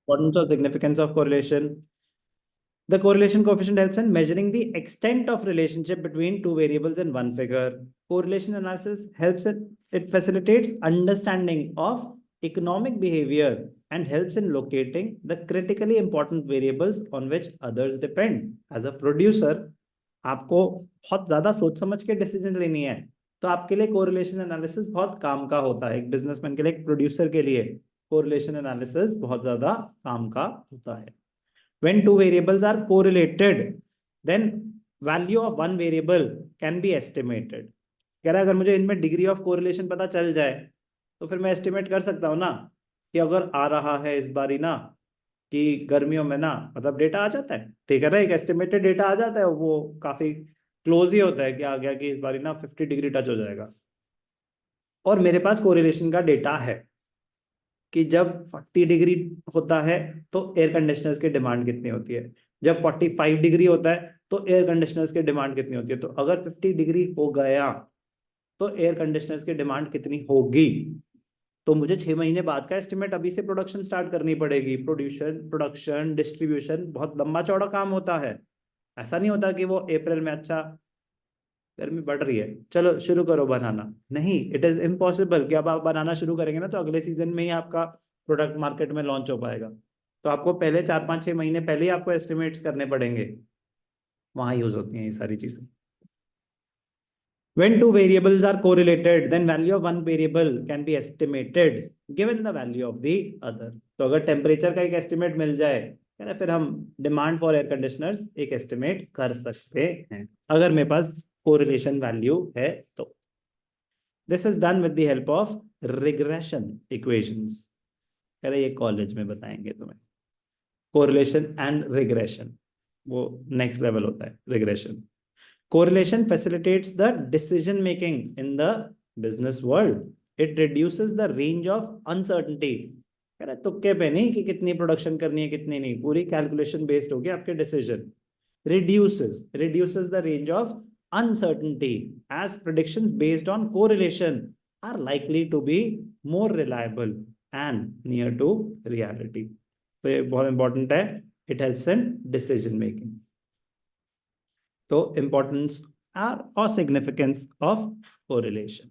Importance or significance of correlation. The correlation coefficient helps in measuring the extent of relationship between two variables in one figure. Correlation analysis helps it facilitates understanding of economic behavior and helps in locating the critically important variables on which others depend. As a producer, आपको बहुत ज्यादा सोच समझ के decision लेनी है, तो आपके लिए कोरिलेशन एनालिसिस बहुत काम का होता है। एक बिजनेसमैन के लिए, एक प्रोड्यूसर के लिए कोरिलेशन एनालिसिस बहुत ज्यादा काम का होता है। When two variables are correlated, then value of one variable can be estimated. कह रहा है अगर मुझे इनमें डिग्री ऑफ कोरिलेशन पता चल जाए तो फिर मैं एस्टिमेट कर सकता हूँ ना कि अगर आ रहा है इस बारी ना कि गर्मियों में ना, मतलब डेटा आ जाता है, ठीक है ना, एक एस्टिमेटेड डेटा आ जाता है, वो काफी क्लोज ही होता है कि आ गया कि इस बारी ना 50 डिग्री टच हो जाएगा। और मेरे पास कोरिलेशन का डेटा है कि जब 40 डिग्री होता है तो एयर कंडीशनर्स की डिमांड कितनी होती है, जब 45 डिग्री होता है तो एयर कंडीशनर्स की डिमांड कितनी होती है। तो अगर 50 डिग्री हो गया तो एयर कंडीशनर्स की डिमांड कितनी होगी, तो मुझे 6 महीने बाद का एस्टिमेट अभी से प्रोडक्शन स्टार्ट करनी पड़ेगी। प्रोडक्शन डिस्ट्रीब्यूशन बहुत लंबा चौड़ा काम होता है। ऐसा नहीं होता कि वो अप्रैल में, अच्छा गर्मी बढ़ रही है चलो शुरू करो बनाना, नहीं, इट इज इम्पॉसिबल कि अब आप बनाना शुरू करेंगे ना तो अगले सीजन में ही आपका प्रोडक्ट मार्केट में लॉन्च हो पाएगा। तो आपको पहले 4-5-6 महीने पहले ही आपको एस्टिमेट्स करने पड़ेंगे, वहां यूज होती हैं ये सारी चीजें। When two variables are correlated, then value of one variable can be estimated given the value of the other. तो अगर टेम्परेचर का एक एस्टिमेट मिल जाए है ना, फिर हम डिमांड फॉर एयर कंडीशनर्स एक एस्टिमेट कर सकते हैं अगर मेरे पास कोरिलेशन वैल्यू है तो। This is done with the help of regression equations. कह रहे ये कॉलेज में बताएंगे तुम्हें, कोरिलेशन एंड रिग्रेशन, वो नेक्स्ट लेवल होता है regression. Correlation facilitates the decision making in the business world. It reduces the range of uncertainty. कह रहा तुक्के पे नहीं कि कितनी प्रोडक्शन करनी है कितनी नहीं, पूरी कैलकुलेशन बेस्ड होगी आपके decision. reduces the range of uncertainty as predictions based on correlation are likely to be more reliable and near to reality. तो ये बहुत इंपॉर्टेंट है, it helps in decision making. तो importance or significance of correlation.